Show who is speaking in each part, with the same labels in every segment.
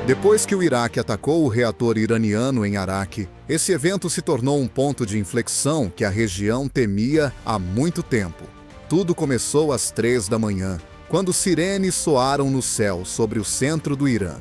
Speaker 1: Depois que o Iraque atacou o reator iraniano em Arak, esse evento se tornou um ponto de inflexão que a região temia há muito tempo. Tudo começou às 3 da manhã, quando sirenes soaram no céu sobre o centro do Irã,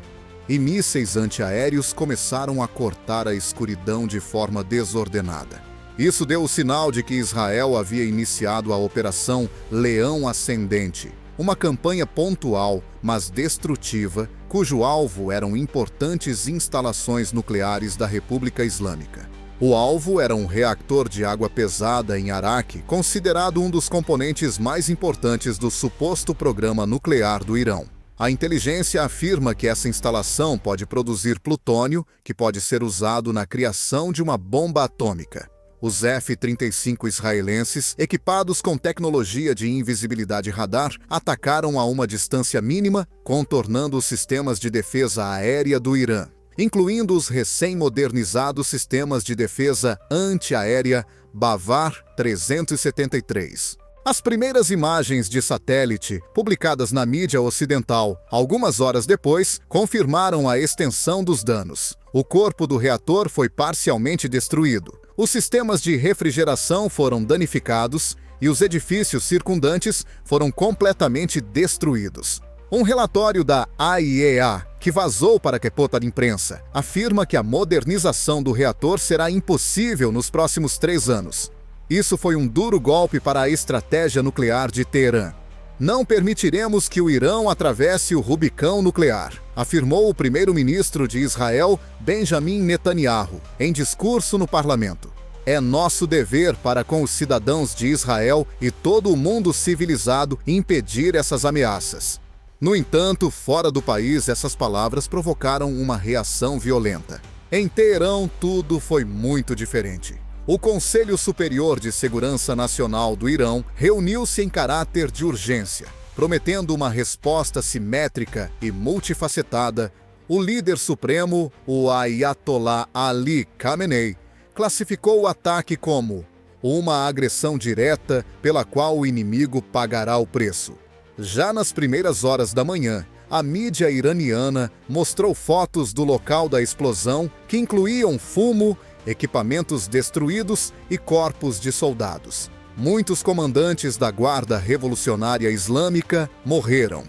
Speaker 1: e mísseis antiaéreos começaram a cortar a escuridão de forma desordenada. Isso deu o sinal de que Israel havia iniciado a Operação Leão Ascendente, uma campanha pontual, mas destrutiva, cujo alvo eram importantes instalações nucleares da República Islâmica. O alvo era um reator de água pesada em Arak, considerado um dos componentes mais importantes do suposto programa nuclear do Irão. A inteligência afirma que essa instalação pode produzir plutônio, que pode ser usado na criação de uma bomba atômica. Os F-35 israelenses, equipados com tecnologia de invisibilidade radar, atacaram a uma distância mínima, contornando os sistemas de defesa aérea do Irã, incluindo os recém-modernizados sistemas de defesa antiaérea Bavar 373. As primeiras imagens de satélite, publicadas na mídia ocidental, algumas horas depois, confirmaram a extensão dos danos. O corpo do reator foi parcialmente destruído. Os sistemas de refrigeração foram danificados e os edifícios circundantes foram completamente destruídos. Um relatório da AIEA, que vazou para a capota de imprensa, afirma que a modernização do reator será impossível nos próximos 3 anos. Isso foi um duro golpe para a estratégia nuclear de Teherã. Não permitiremos que o Irão atravesse o Rubicão nuclear, afirmou o primeiro-ministro de Israel, Benjamin Netanyahu, em discurso no parlamento. É nosso dever para com os cidadãos de Israel e todo o mundo civilizado impedir essas ameaças. No entanto, fora do país, essas palavras provocaram uma reação violenta. Em Teherã, tudo foi muito diferente. O Conselho Superior de Segurança Nacional do Irão reuniu-se em caráter de urgência, prometendo uma resposta simétrica e multifacetada. O líder supremo, o Ayatollah Ali Khamenei, classificou o ataque como uma agressão direta pela qual o inimigo pagará o preço. Já nas primeiras horas da manhã, a mídia iraniana mostrou fotos do local da explosão que incluíam fumo, equipamentos destruídos e corpos de soldados. Muitos comandantes da Guarda Revolucionária Islâmica morreram.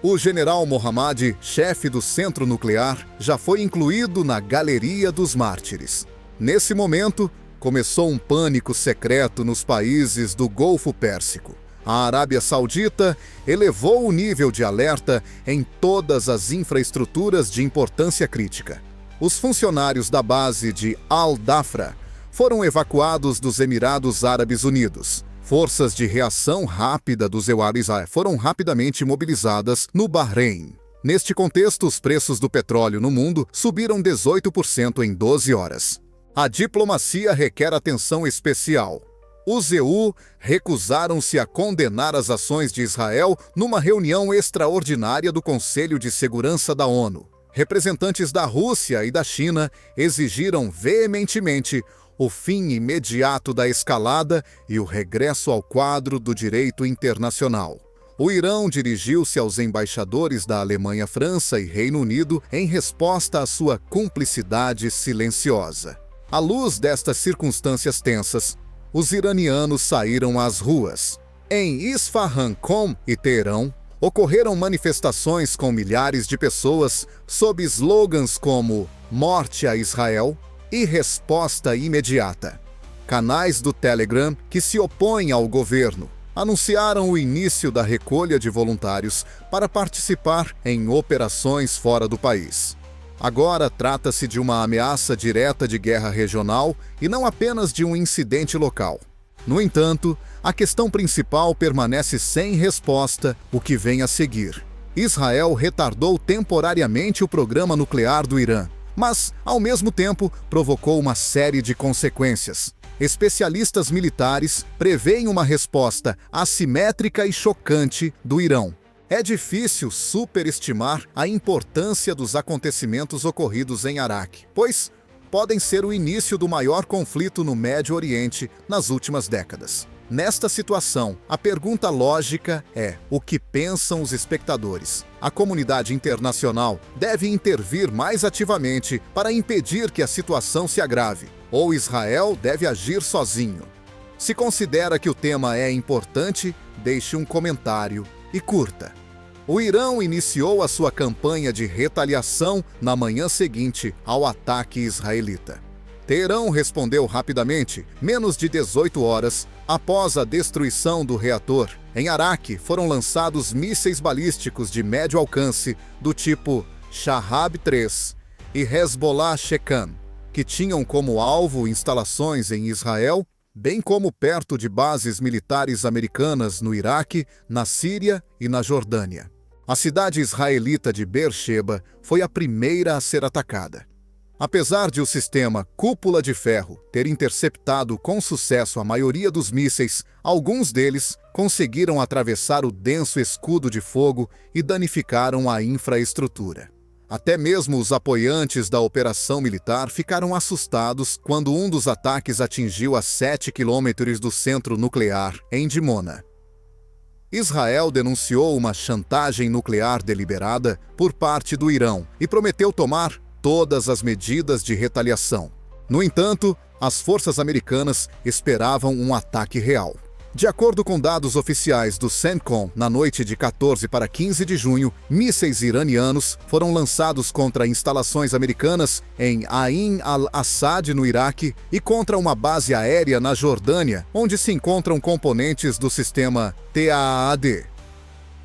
Speaker 1: O general Mohammadi, chefe do centro nuclear, já foi incluído na Galeria dos Mártires. Nesse momento, começou um pânico secreto nos países do Golfo Pérsico. A Arábia Saudita elevou o nível de alerta em todas as infraestruturas de importância crítica. Os funcionários da base de Al-Dafra foram evacuados dos Emirados Árabes Unidos. Forças de reação rápida dos EUAs foram rapidamente mobilizadas no Bahrein. Neste contexto, os preços do petróleo no mundo subiram 18% em 12 horas. A diplomacia requer atenção especial. Os EU recusaram-se a condenar as ações de Israel numa reunião extraordinária do Conselho de Segurança da ONU. Representantes da Rússia e da China exigiram veementemente o fim imediato da escalada e o regresso ao quadro do direito internacional. O Irão dirigiu-se aos embaixadores da Alemanha, França e Reino Unido em resposta à sua cumplicidade silenciosa. À luz destas circunstâncias tensas, os iranianos saíram às ruas. Em Isfahan, Qom e Teherã, ocorreram manifestações com milhares de pessoas sob slogans como "Morte a Israel" e "Resposta imediata". Canais do Telegram que se opõem ao governo anunciaram o início da recolha de voluntários para participar em operações fora do país. Agora trata-se de uma ameaça direta de guerra regional e não apenas de um incidente local. No entanto, a questão principal permanece sem resposta: o que vem a seguir. Israel retardou temporariamente o programa nuclear do Irã, mas, ao mesmo tempo, provocou uma série de consequências. Especialistas militares preveem uma resposta assimétrica e chocante do Irão. É difícil superestimar a importância dos acontecimentos ocorridos em Arak, pois podem ser o início do maior conflito no Médio Oriente nas últimas décadas. Nesta situação, a pergunta lógica é: o que pensam os espectadores? A comunidade internacional deve intervir mais ativamente para impedir que a situação se agrave, ou Israel deve agir sozinho? Se considera que o tema é importante, deixe um comentário e curta. O Irão iniciou a sua campanha de retaliação na manhã seguinte ao ataque israelita. Teherão respondeu rapidamente, menos de 18 horas após a destruição do reator. Em Araque foram lançados mísseis balísticos de médio alcance do tipo Shahab-3 e Hezbollah-Shekan, que tinham como alvo instalações em Israel, bem como perto de bases militares americanas no Iraque, na Síria e na Jordânia. A cidade israelita de Beersheba foi a primeira a ser atacada. Apesar de o sistema Cúpula de Ferro ter interceptado com sucesso a maioria dos mísseis, alguns deles conseguiram atravessar o denso escudo de fogo e danificaram a infraestrutura. Até mesmo os apoiantes da operação militar ficaram assustados quando um dos ataques atingiu a 7 quilômetros do centro nuclear, em Dimona. Israel denunciou uma chantagem nuclear deliberada por parte do Irão e prometeu tomar todas as medidas de retaliação. No entanto, as forças americanas esperavam um ataque real. De acordo com dados oficiais do CENTCOM, na noite de 14 para 15 de junho, mísseis iranianos foram lançados contra instalações americanas em Ain al-Assad, no Iraque, e contra uma base aérea na Jordânia, onde se encontram componentes do sistema TAAD.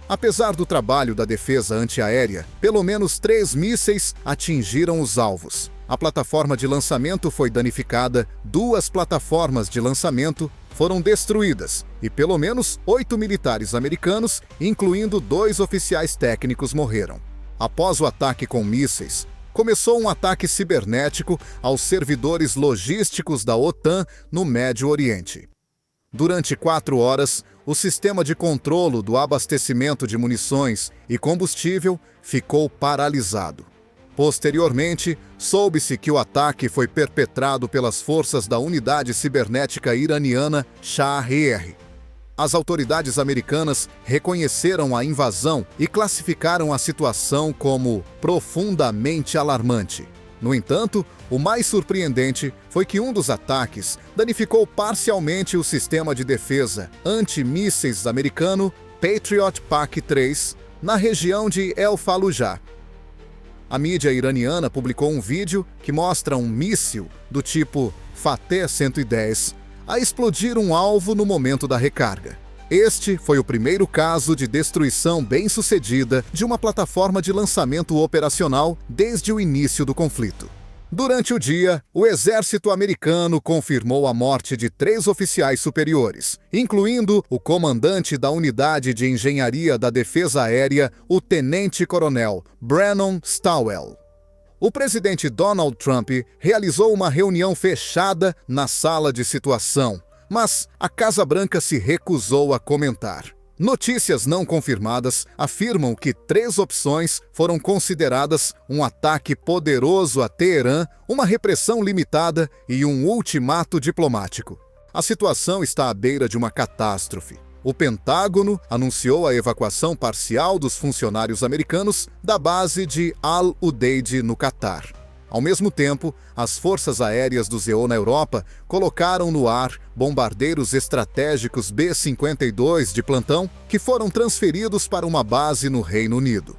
Speaker 1: Apesar do trabalho da defesa antiaérea, pelo menos 3 mísseis atingiram os alvos. A plataforma de lançamento foi danificada, 2 plataformas de lançamento foram destruídas e pelo menos 8 militares americanos, incluindo 2 oficiais técnicos, morreram. Após o ataque com mísseis, começou um ataque cibernético aos servidores logísticos da OTAN no Médio Oriente. Durante 4 horas, o sistema de controlo do abastecimento de munições e combustível ficou paralisado. Posteriormente, soube-se que o ataque foi perpetrado pelas forças da unidade cibernética iraniana Shahr. As autoridades americanas reconheceram a invasão e classificaram a situação como profundamente alarmante. No entanto, o mais surpreendente foi que um dos ataques danificou parcialmente o sistema de defesa antimísseis americano Patriot PAC-3 na região de El Fallujah. A mídia iraniana publicou um vídeo que mostra um míssil do tipo Fateh-110 a explodir um alvo no momento da recarga. Este foi o primeiro caso de destruição bem-sucedida de uma plataforma de lançamento operacional desde o início do conflito. Durante o dia, o exército americano confirmou a morte de 3 oficiais superiores, incluindo o comandante da unidade de engenharia da defesa aérea, o tenente-coronel Brennan Stowell. O presidente Donald Trump realizou uma reunião fechada na sala de situação, mas a Casa Branca se recusou a comentar. Notícias não confirmadas afirmam que 3 opções foram consideradas: um ataque poderoso a Teherã, uma repressão limitada e um ultimato diplomático. A situação está à beira de uma catástrofe. O Pentágono anunciou a evacuação parcial dos funcionários americanos da base de Al-Udeid, no Catar. Ao mesmo tempo, as forças aéreas do ZEO na Europa colocaram no ar bombardeiros estratégicos B-52 de plantão que foram transferidos para uma base no Reino Unido.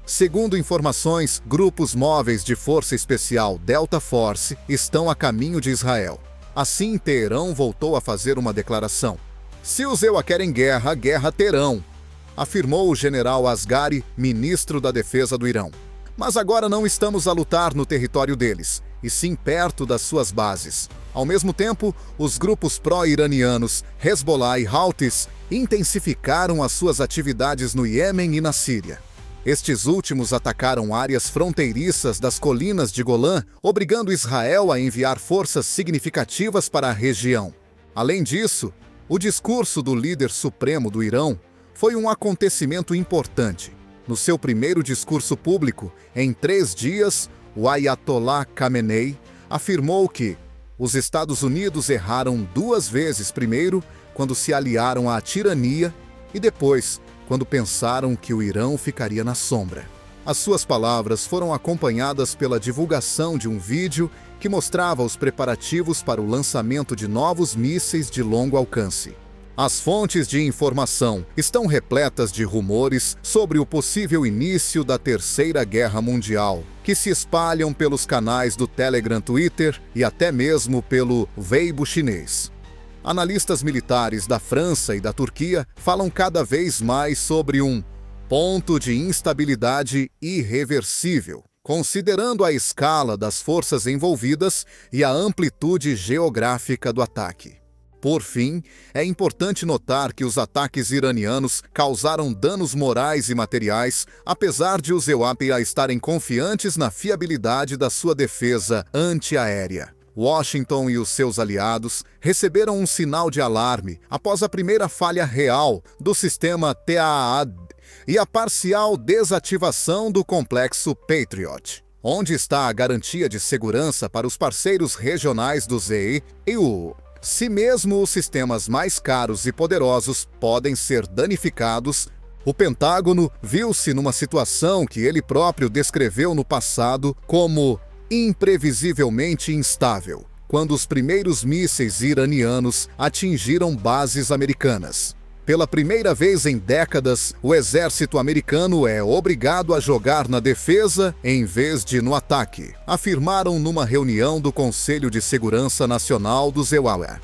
Speaker 1: Segundo informações, grupos móveis de força especial Delta Force estão a caminho de Israel. Assim, Teherão voltou a fazer uma declaração: "Se os EUA querem guerra, guerra terão", afirmou o general Asghari, ministro da Defesa do Irão. Mas agora não estamos a lutar no território deles, e sim perto das suas bases. Ao mesmo tempo, os grupos pró-iranianos Hezbollah e Houthis intensificaram as suas atividades no Iêmen e na Síria. Estes últimos atacaram áreas fronteiriças das colinas de Golã, obrigando Israel a enviar forças significativas para a região. Além disso, o discurso do líder supremo do Irão foi um acontecimento importante. No seu primeiro discurso público, em 3 dias, o Ayatollah Khamenei afirmou que os Estados Unidos erraram 2 vezes primeiro quando se aliaram à tirania, e depois, quando pensaram que o Irã ficaria na sombra. As suas palavras foram acompanhadas pela divulgação de um vídeo que mostrava os preparativos para o lançamento de novos mísseis de longo alcance. As fontes de informação estão repletas de rumores sobre o possível início da Terceira Guerra Mundial, que se espalham pelos canais do Telegram, Twitter e até mesmo pelo Weibo chinês. Analistas militares da França e da Turquia falam cada vez mais sobre um ponto de instabilidade irreversível, considerando a escala das forças envolvidas e a amplitude geográfica do ataque. Por fim, é importante notar que os ataques iranianos causaram danos morais e materiais, apesar de os EUAPA estarem confiantes na fiabilidade da sua defesa antiaérea. Washington e os seus aliados receberam um sinal de alarme após a primeira falha real do sistema TAAD e a parcial desativação do complexo Patriot. Onde está a garantia de segurança para os parceiros regionais do ZEU? Se mesmo os sistemas mais caros e poderosos podem ser danificados, o Pentágono viu-se numa situação que ele próprio descreveu no passado como imprevisivelmente instável, quando os primeiros mísseis iranianos atingiram bases americanas. Pela primeira vez em décadas, o exército americano é obrigado a jogar na defesa em vez de no ataque, afirmaram numa reunião do Conselho de Segurança Nacional do ZEUAPA.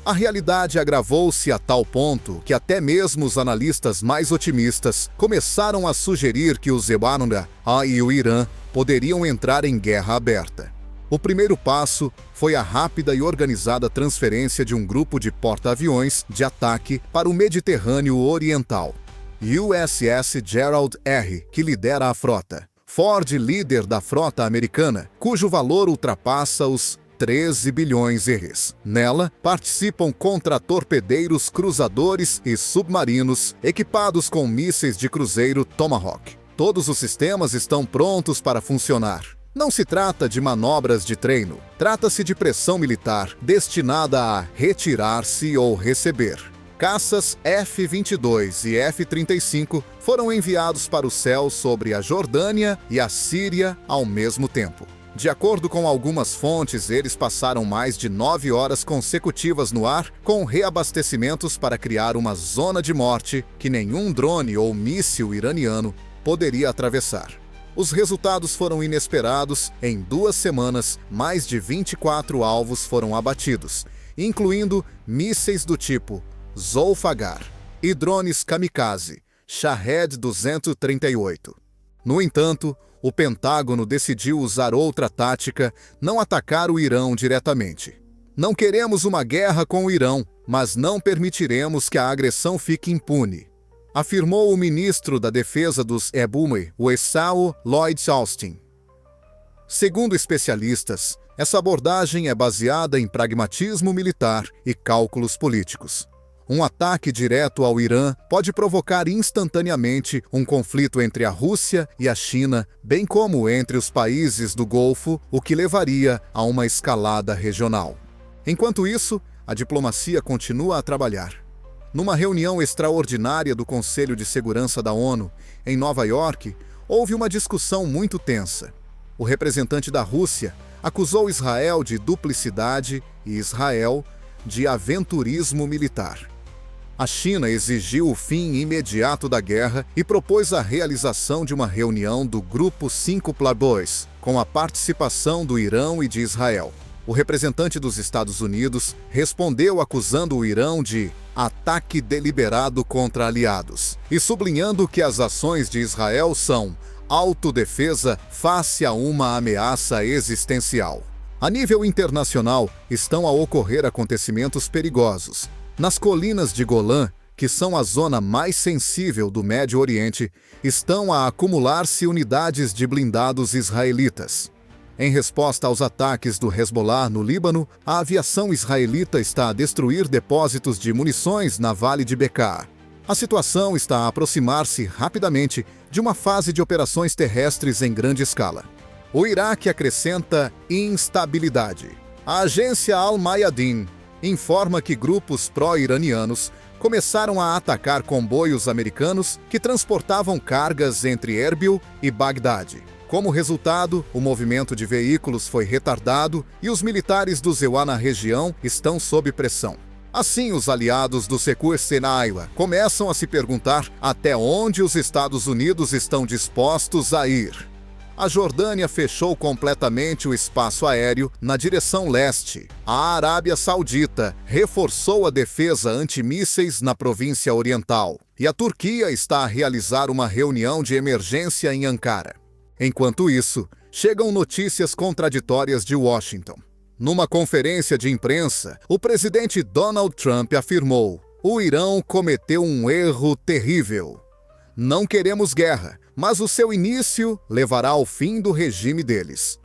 Speaker 1: A realidade agravou-se a tal ponto que até mesmo os analistas mais otimistas começaram a sugerir que o ZEUAPA e o Irã poderiam entrar em guerra aberta. O primeiro passo foi a rápida e organizada transferência de um grupo de porta-aviões de ataque para o Mediterrâneo Oriental. USS Gerald R., que lidera a frota. Ford, líder da frota americana, cujo valor ultrapassa os 13 bilhões de reais. Nela, participam contratorpedeiros, cruzadores e submarinos equipados com mísseis de cruzeiro Tomahawk. Todos os sistemas estão prontos para funcionar. Não se trata de manobras de treino, trata-se de pressão militar destinada a retirar-se ou receber. Caças F-22 e F-35 foram enviados para o céu sobre a Jordânia e a Síria ao mesmo tempo. De acordo com algumas fontes, eles passaram mais de 9 horas consecutivas no ar, com reabastecimentos para criar uma zona de morte que nenhum drone ou míssil iraniano poderia atravessar. Os resultados foram inesperados. Em 2 semanas, mais de 24 alvos foram abatidos, incluindo mísseis do tipo Zolfagar e drones kamikaze Shahed 238. No entanto, o Pentágono decidiu usar outra tática, não atacar o Irã diretamente. Não queremos uma guerra com o Irã, mas não permitiremos que a agressão fique impune, afirmou o ministro da Defesa dos EUAPA, o Esau Lloyd Austin. Segundo especialistas, essa abordagem é baseada em pragmatismo militar e cálculos políticos. Um ataque direto ao Irã pode provocar instantaneamente um conflito entre a Rússia e a China, bem como entre os países do Golfo, o que levaria a uma escalada regional. Enquanto isso, a diplomacia continua a trabalhar. Numa reunião extraordinária do Conselho de Segurança da ONU, em Nova York, houve uma discussão muito tensa. O representante da Rússia acusou Israel de duplicidade e Israel de aventurismo militar. A China exigiu o fim imediato da guerra e propôs a realização de uma reunião do Grupo 5+2, com a participação do Irã e de Israel. O representante dos Estados Unidos respondeu acusando o Irã de ataque deliberado contra aliados e sublinhando que as ações de Israel são autodefesa face a uma ameaça existencial. A nível internacional, estão a ocorrer acontecimentos perigosos. Nas colinas de Golã, que são a zona mais sensível do Médio Oriente, estão a acumular-se unidades de blindados israelitas. Em resposta aos ataques do Hezbollah no Líbano, a aviação israelita está a destruir depósitos de munições na Vale de Bekaa. A situação está a aproximar-se rapidamente de uma fase de operações terrestres em grande escala. O Iraque acrescenta instabilidade. A agência Al-Mayadeen informa que grupos pró-iranianos começaram a atacar comboios americanos que transportavam cargas entre Erbil e Bagdade. Como resultado, o movimento de veículos foi retardado e os militares do ZEUA na região estão sob pressão. Assim, os aliados do Secur Senaiwa começam a se perguntar até onde os Estados Unidos estão dispostos a ir. A Jordânia fechou completamente o espaço aéreo na direção leste. A Arábia Saudita reforçou a defesa antimísseis na província oriental. E a Turquia está a realizar uma reunião de emergência em Ankara. Enquanto isso, chegam notícias contraditórias de Washington. Numa conferência de imprensa, o presidente Donald Trump afirmou: "O Irão cometeu um erro terrível. Não queremos guerra, mas o seu início levará ao fim do regime deles."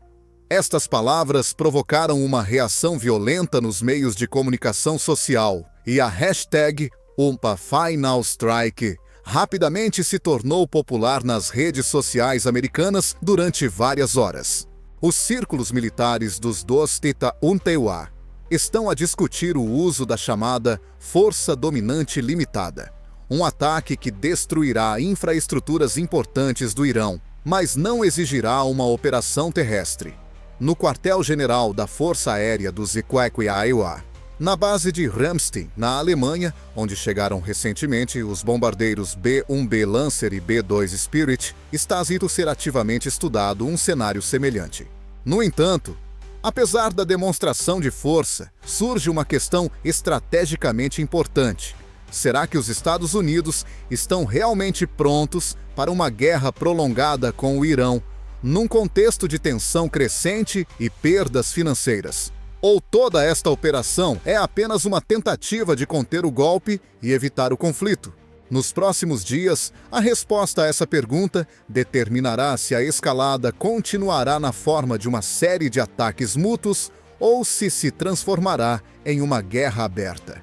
Speaker 1: Estas palavras provocaram uma reação violenta nos meios de comunicação social e a hashtag #UmphaFinalStrike rapidamente se tornou popular nas redes sociais americanas durante várias horas. Os círculos militares dos Dostita Untewa estão a discutir o uso da chamada Força Dominante Limitada, um ataque que destruirá infraestruturas importantes do Irão, mas não exigirá uma operação terrestre. No quartel-general da Força Aérea dos Iquequiaiwa, na base de Ramstein, na Alemanha, onde chegaram recentemente os bombardeiros B-1B Lancer e B-2 Spirit, está a ser ativamente estudado um cenário semelhante. No entanto, apesar da demonstração de força, surge uma questão estrategicamente importante. Será que os Estados Unidos estão realmente prontos para uma guerra prolongada com o Irão, num contexto de tensão crescente e perdas financeiras? Ou toda esta operação é apenas uma tentativa de conter o golpe e evitar o conflito? Nos próximos dias, a resposta a essa pergunta determinará se a escalada continuará na forma de uma série de ataques mútuos ou se transformará em uma guerra aberta.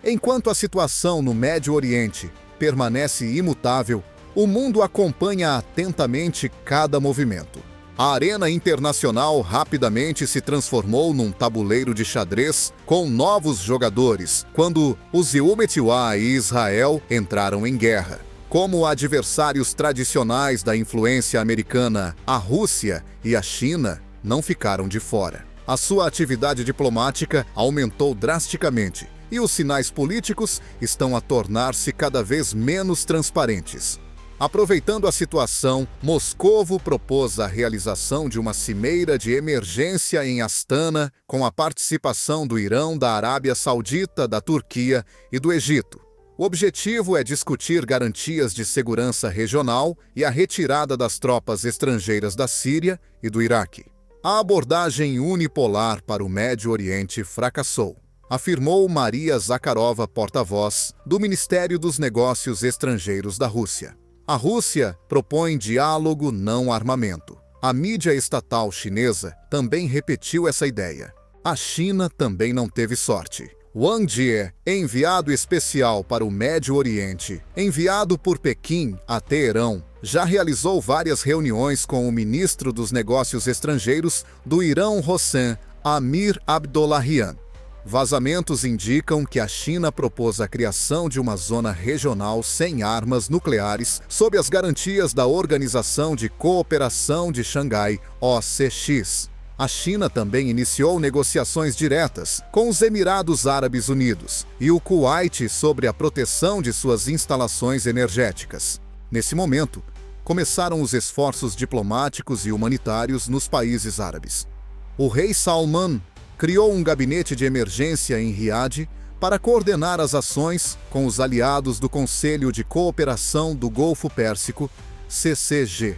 Speaker 1: Enquanto a situação no Médio Oriente permanece imutável, o mundo acompanha atentamente cada movimento. A arena internacional rapidamente se transformou num tabuleiro de xadrez com novos jogadores quando os Iumetiwa e Israel entraram em guerra. Como adversários tradicionais da influência americana, a Rússia e a China não ficaram de fora. A sua atividade diplomática aumentou drasticamente e os sinais políticos estão a tornar-se cada vez menos transparentes. Aproveitando a situação, Moscovo propôs a realização de uma cimeira de emergência em Astana com a participação do Irão, da Arábia Saudita, da Turquia e do Egito. O objetivo é discutir garantias de segurança regional e a retirada das tropas estrangeiras da Síria e do Iraque. A abordagem unipolar para o Médio Oriente fracassou, afirmou Maria Zakharova, porta-voz do Ministério dos Negócios Estrangeiros da Rússia. A Rússia propõe diálogo, não armamento. A mídia estatal chinesa também repetiu essa ideia. A China também não teve sorte. Wang Jie, enviado especial para o Médio Oriente, enviado por Pequim a Teherão, já realizou várias reuniões com o ministro dos Negócios Estrangeiros do Irão, Hossein Amir Abdollahian. Vazamentos indicam que a China propôs a criação de uma zona regional sem armas nucleares sob as garantias da Organização de Cooperação de Xangai, OCX. A China também iniciou negociações diretas com os Emirados Árabes Unidos e o Kuwait sobre a proteção de suas instalações energéticas. Nesse momento, começaram os esforços diplomáticos e humanitários nos países árabes. O rei Salman criou um gabinete de emergência em Riad para coordenar as ações com os aliados do Conselho de Cooperação do Golfo Pérsico, CCG.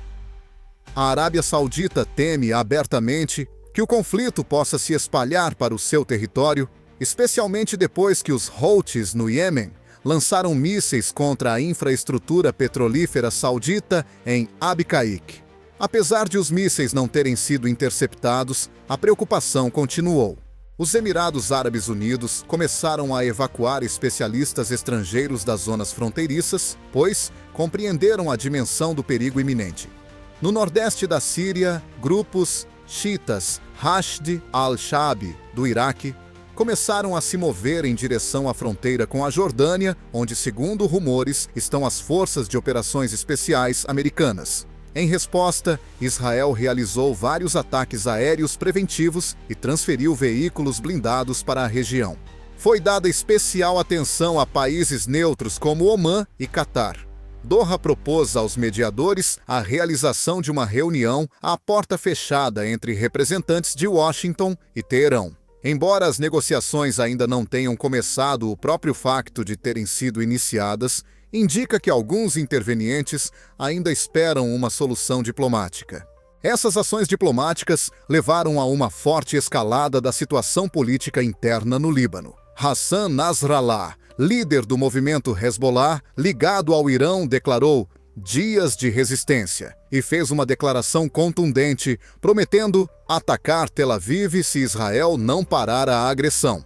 Speaker 1: A Arábia Saudita teme abertamente que o conflito possa se espalhar para o seu território, especialmente depois que os Houthis no Iêmen lançaram mísseis contra a infraestrutura petrolífera saudita em Abqaiq. Apesar de os mísseis não terem sido interceptados, a preocupação continuou. Os Emirados Árabes Unidos começaram a evacuar especialistas estrangeiros das zonas fronteiriças, pois compreenderam a dimensão do perigo iminente. No nordeste da Síria, grupos xiitas Hashd al-Shaabi, do Iraque, começaram a se mover em direção à fronteira com a Jordânia, onde, segundo rumores, estão as forças de operações especiais americanas. Em resposta, Israel realizou vários ataques aéreos preventivos e transferiu veículos blindados para a região. Foi dada especial atenção a países neutros como Omã e Catar. Doha propôs aos mediadores a realização de uma reunião à porta fechada entre representantes de Washington e Teherão. Embora as negociações ainda não tenham começado, o próprio facto de terem sido iniciadas indica que alguns intervenientes ainda esperam uma solução diplomática. Essas ações diplomáticas levaram a uma forte escalada da situação política interna no Líbano. Hassan Nasrallah, líder do movimento Hezbollah, ligado ao Irão, declarou dias de resistência e fez uma declaração contundente, prometendo atacar Tel Aviv se Israel não parar a agressão.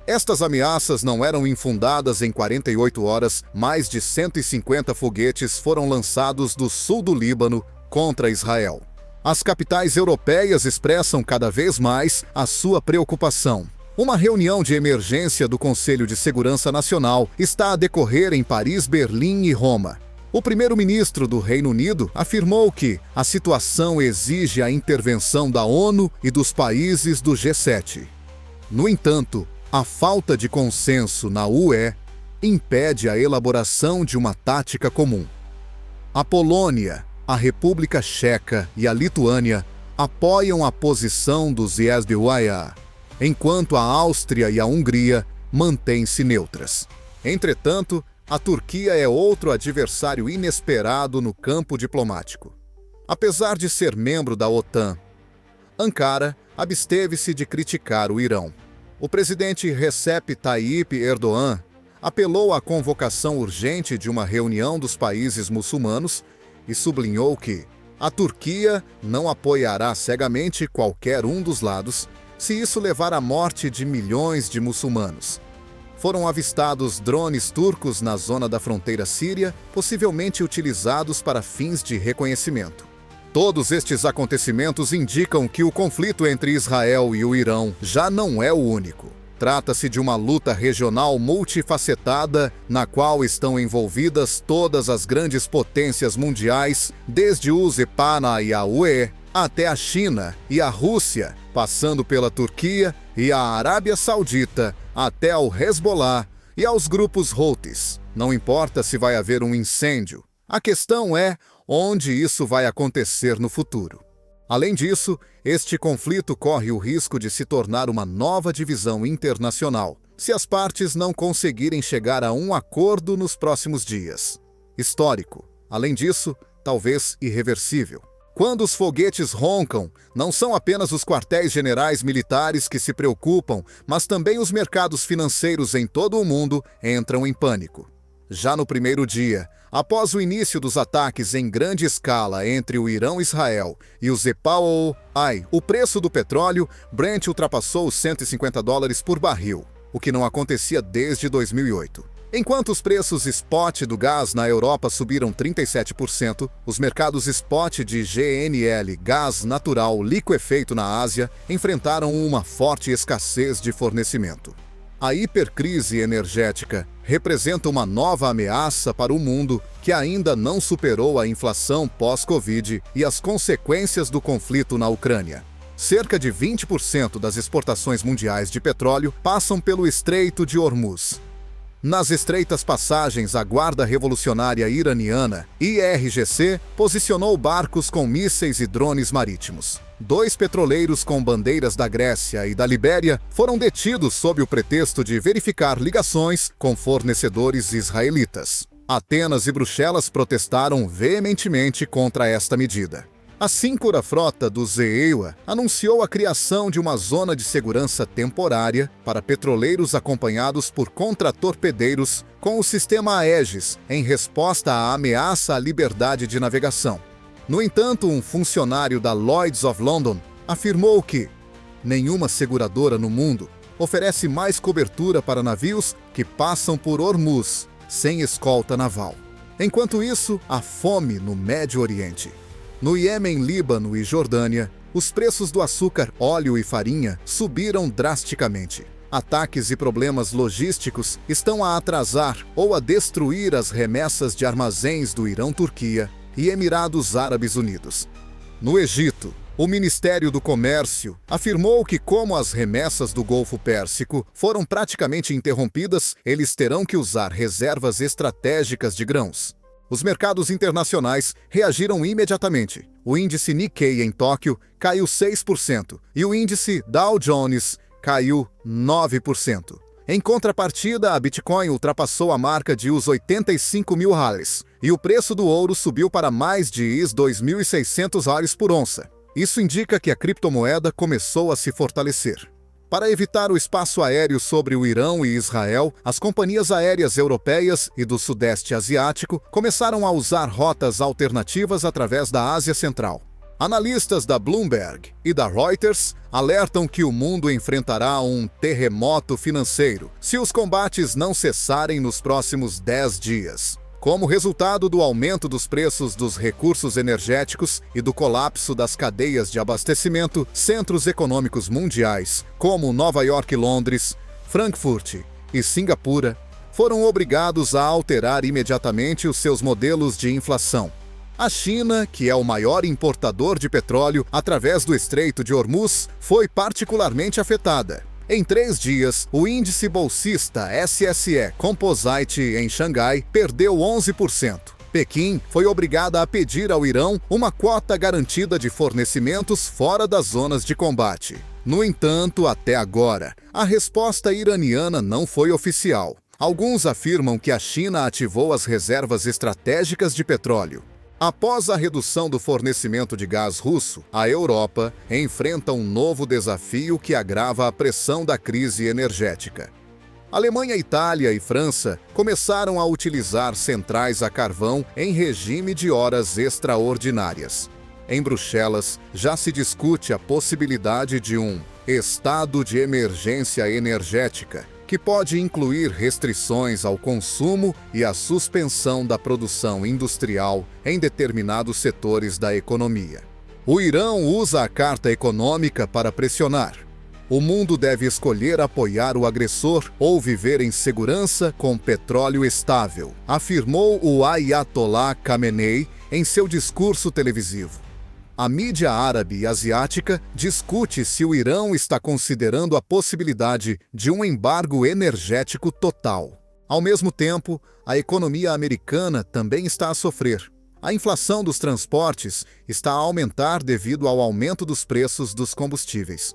Speaker 1: Estas ameaças não eram infundadas. Em 48 horas, mais de 150 foguetes foram lançados do sul do Líbano contra Israel. As capitais europeias expressam cada vez mais a sua preocupação. Uma reunião de emergência do Conselho de Segurança Nacional está a decorrer em Paris, Berlim e Roma. O primeiro-ministro do Reino Unido afirmou que a situação exige a intervenção da ONU e dos países do G7. No entanto, a falta de consenso na UE impede a elaboração de uma tática comum. A Polônia, a República Checa e a Lituânia apoiam a posição do ZSDY, enquanto a Áustria e a Hungria mantêm-se neutras. Entretanto, a Turquia é outro adversário inesperado no campo diplomático. Apesar de ser membro da OTAN, Ankara absteve-se de criticar o Irão. O presidente Recep Tayyip Erdogan apelou à convocação urgente de uma reunião dos países muçulmanos e sublinhou que a Turquia não apoiará cegamente qualquer um dos lados se isso levar à morte de milhões de muçulmanos. Foram avistados drones turcos na zona da fronteira síria, possivelmente utilizados para fins de reconhecimento. Todos estes acontecimentos indicam que o conflito entre Israel e o Irão já não é o único. Trata-se de uma luta regional multifacetada, na qual estão envolvidas todas as grandes potências mundiais, desde o ZPANA e a UE, até a China e a Rússia, passando pela Turquia e a Arábia Saudita, até ao Hezbollah e aos grupos Houthis. Não importa se vai haver um incêndio. A questão é onde isso vai acontecer no futuro. Além disso, este conflito corre o risco de se tornar uma nova divisão internacional, se as partes não conseguirem chegar a um acordo nos próximos dias. Histórico. Além disso, talvez irreversível. Quando os foguetes roncam, não são apenas os quartéis generais militares que se preocupam, mas também os mercados financeiros em todo o mundo entram em pânico. Já no primeiro dia, após o início dos ataques em grande escala entre o Irão e Israel e o ZPAOI, o preço do petróleo Brent ultrapassou os $150 por barril, o que não acontecia desde 2008. Enquanto os preços spot do gás na Europa subiram 37%, os mercados spot de GNL, gás natural liquefeito na Ásia, enfrentaram uma forte escassez de fornecimento. A hipercrise energética representa uma nova ameaça para o mundo que ainda não superou a inflação pós-Covid e as consequências do conflito na Ucrânia. Cerca de 20% das exportações mundiais de petróleo passam pelo Estreito de Hormuz. Nas estreitas passagens, a Guarda Revolucionária Iraniana, IRGC, posicionou barcos com mísseis e drones marítimos. 2 petroleiros com bandeiras da Grécia e da Libéria foram detidos sob o pretexto de verificar ligações com fornecedores israelitas. Atenas e Bruxelas protestaram veementemente contra esta medida. A síncora frota do ZEIWA anunciou a criação de uma zona de segurança temporária para petroleiros acompanhados por contratorpedeiros com o sistema Aegis, em resposta à ameaça à liberdade de navegação. No entanto, um funcionário da Lloyd's of London afirmou que nenhuma seguradora no mundo oferece mais cobertura para navios que passam por Hormuz, sem escolta naval. Enquanto isso, há fome no Médio Oriente. No Iêmen, Líbano e Jordânia, os preços do açúcar, óleo e farinha subiram drasticamente. Ataques e problemas logísticos estão a atrasar ou a destruir as remessas de armazéns do Irão-Turquia e Emirados Árabes Unidos. No Egito, o Ministério do Comércio afirmou que, como as remessas do Golfo Pérsico foram praticamente interrompidas, eles terão que usar reservas estratégicas de grãos. Os mercados internacionais reagiram imediatamente. O índice Nikkei em Tóquio caiu 6% e o índice Dow Jones caiu 9%. Em contrapartida, a Bitcoin ultrapassou a marca de os 85 mil reais e o preço do ouro subiu para mais de $2.600 por onça. Isso indica que a criptomoeda começou a se fortalecer. Para evitar o espaço aéreo sobre o Irão e Israel, as companhias aéreas europeias e do Sudeste Asiático começaram a usar rotas alternativas através da Ásia Central. Analistas da Bloomberg e da Reuters alertam que o mundo enfrentará um terremoto financeiro se os combates não cessarem nos próximos 10 dias. Como resultado do aumento dos preços dos recursos energéticos e do colapso das cadeias de abastecimento, centros econômicos mundiais, como Nova York e Londres, Frankfurt e Singapura, foram obrigados a alterar imediatamente os seus modelos de inflação. A China, que é o maior importador de petróleo através do Estreito de Hormuz, foi particularmente afetada. Em 3 dias, o índice bolsista SSE Composite em Xangai perdeu 11%. Pequim foi obrigada a pedir ao Irão uma cota garantida de fornecimentos fora das zonas de combate. No entanto, até agora, a resposta iraniana não foi oficial. Alguns afirmam que a China ativou as reservas estratégicas de petróleo. Após a redução do fornecimento de gás russo, a Europa enfrenta um novo desafio que agrava a pressão da crise energética. Alemanha, Itália e França começaram a utilizar centrais a carvão em regime de horas extraordinárias. Em Bruxelas, já se discute a possibilidade de um estado de emergência energética, que pode incluir restrições ao consumo e a suspensão da produção industrial em determinados setores da economia. O Irão usa a carta econômica para pressionar. O mundo deve escolher apoiar o agressor ou viver em segurança com petróleo estável, afirmou o Ayatollah Khamenei em seu discurso televisivo. A mídia árabe e asiática discute se o Irão está considerando a possibilidade de um embargo energético total. Ao mesmo tempo, a economia americana também está a sofrer. A inflação dos transportes está a aumentar devido ao aumento dos preços dos combustíveis.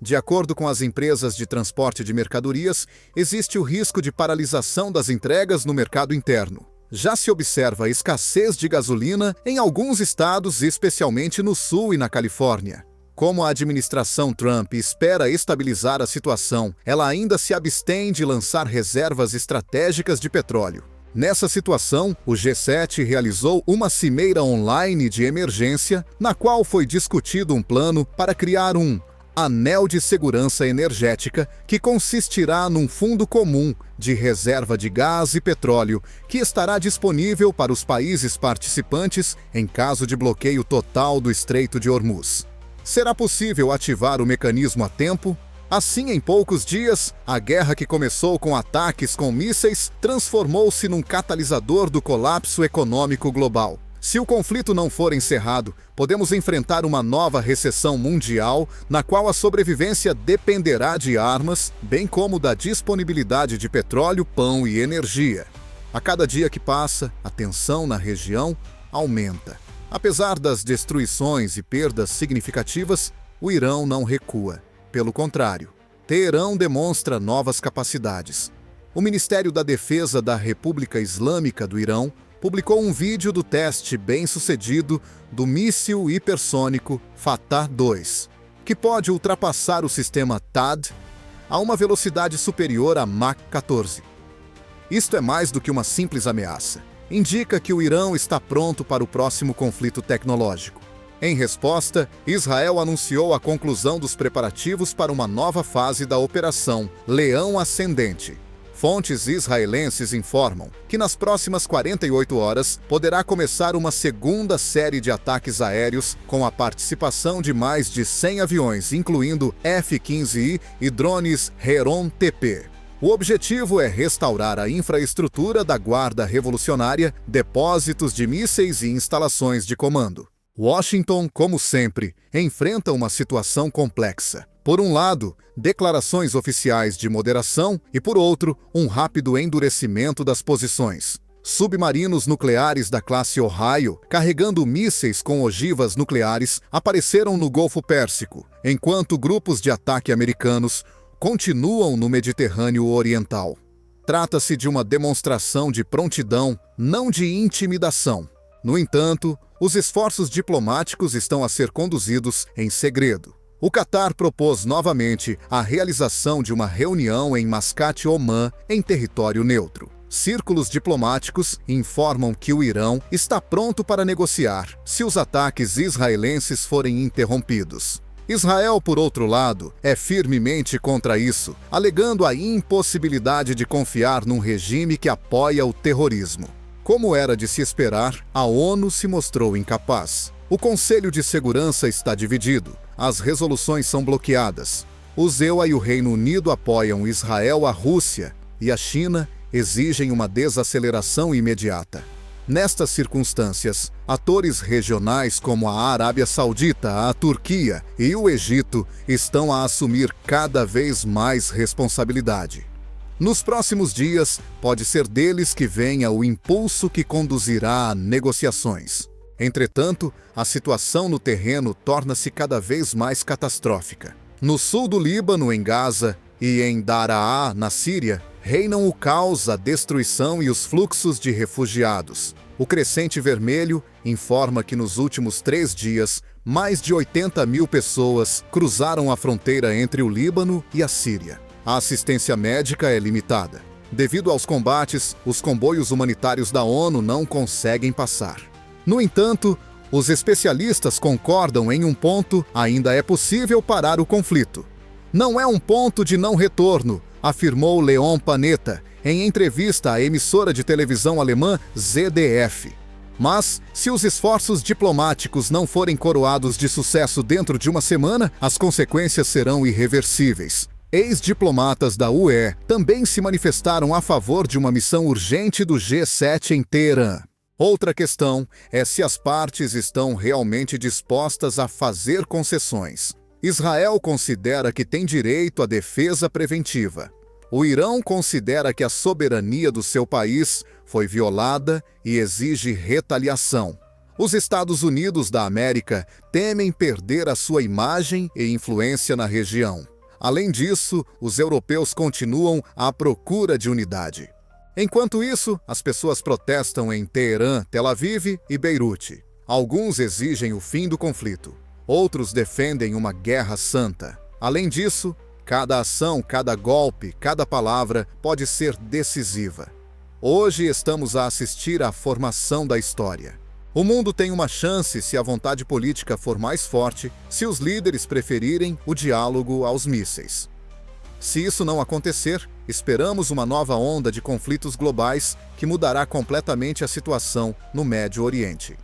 Speaker 1: De acordo com as empresas de transporte de mercadorias, existe o risco de paralisação das entregas no mercado interno. Já se observa escassez de gasolina em alguns estados, especialmente no sul e na Califórnia. Como a administração Trump espera estabilizar a situação, ela ainda se abstém de lançar reservas estratégicas de petróleo. Nessa situação, o G7 realizou uma cimeira online de emergência, na qual foi discutido um plano para criar um anel de segurança energética que consistirá num fundo comum de reserva de gás e petróleo que estará disponível para os países participantes em caso de bloqueio total do Estreito de Hormuz. Será possível ativar o mecanismo a tempo? Assim, em poucos dias, a guerra que começou com ataques com mísseis transformou-se num catalisador do colapso econômico global. Se o conflito não for encerrado, podemos enfrentar uma nova recessão mundial, na qual a sobrevivência dependerá de armas, bem como da disponibilidade de petróleo, pão e energia. A cada dia que passa, a tensão na região aumenta. Apesar das destruições e perdas significativas, o Irão não recua. Pelo contrário, Teherã demonstra novas capacidades. O Ministério da Defesa da República Islâmica do Irão publicou um vídeo do teste bem-sucedido do míssil hipersônico Fatah-2, que pode ultrapassar o sistema THAAD a uma velocidade superior a Mach 14. Isto é mais do que uma simples ameaça. Indica que o Irão está pronto para o próximo conflito tecnológico. Em resposta, Israel anunciou a conclusão dos preparativos para uma nova fase da Operação Leão Ascendente. Fontes israelenses informam que nas próximas 48 horas poderá começar uma segunda série de ataques aéreos com a participação de mais de 100 aviões, incluindo F-15I e drones Heron-TP. O objetivo é restaurar a infraestrutura da Guarda Revolucionária, depósitos de mísseis e instalações de comando. Washington, como sempre, enfrenta uma situação complexa. Por um lado, declarações oficiais de moderação e, por outro, um rápido endurecimento das posições. Submarinos nucleares da classe Ohio, carregando mísseis com ogivas nucleares, apareceram no Golfo Pérsico, enquanto grupos de ataque americanos continuam no Mediterrâneo Oriental. Trata-se de uma demonstração de prontidão, não de intimidação. No entanto, os esforços diplomáticos estão a ser conduzidos em segredo. O Catar propôs novamente a realização de uma reunião em Mascate, Omã, em território neutro. Círculos diplomáticos informam que o Irão está pronto para negociar se os ataques israelenses forem interrompidos. Israel, por outro lado, é firmemente contra isso, alegando a impossibilidade de confiar num regime que apoia o terrorismo. Como era de se esperar, a ONU se mostrou incapaz. O Conselho de Segurança está dividido. As resoluções são bloqueadas. Os EUA e o Reino Unido apoiam Israel, a Rússia e a China exigem uma desaceleração imediata. Nestas circunstâncias, atores regionais como a Arábia Saudita, a Turquia e o Egito estão a assumir cada vez mais responsabilidade. Nos próximos dias, pode ser deles que venha o impulso que conduzirá a negociações. Entretanto, a situação no terreno torna-se cada vez mais catastrófica. No sul do Líbano, em Gaza, e em Daraa, na Síria, reinam o caos, a destruição e os fluxos de refugiados. O Crescente Vermelho informa que nos últimos 3 dias, mais de 80 mil pessoas cruzaram a fronteira entre o Líbano e a Síria. A assistência médica é limitada. Devido aos combates, os comboios humanitários da ONU não conseguem passar. No entanto, os especialistas concordam em um ponto: ainda é possível parar o conflito. Não é um ponto de não retorno, afirmou Leon Panetta em entrevista à emissora de televisão alemã ZDF. Mas, se os esforços diplomáticos não forem coroados de sucesso dentro de uma semana, as consequências serão irreversíveis. Ex-diplomatas da UE também se manifestaram a favor de uma missão urgente do G7 em Teherã. Outra questão é se as partes estão realmente dispostas a fazer concessões. Israel considera que tem direito à defesa preventiva. O Irão considera que a soberania do seu país foi violada e exige retaliação. Os Estados Unidos da América temem perder a sua imagem e influência na região. Além disso, os europeus continuam à procura de unidade. Enquanto isso, as pessoas protestam em Teherã, Tel Aviv e Beirute. Alguns exigem o fim do conflito. Outros defendem uma guerra santa. Além disso, cada ação, cada golpe, cada palavra pode ser decisiva. Hoje estamos a assistir à formação da história. O mundo tem uma chance se a vontade política for mais forte, se os líderes preferirem o diálogo aos mísseis. Se isso não acontecer, esperamos uma nova onda de conflitos globais que mudará completamente a situação no Médio Oriente.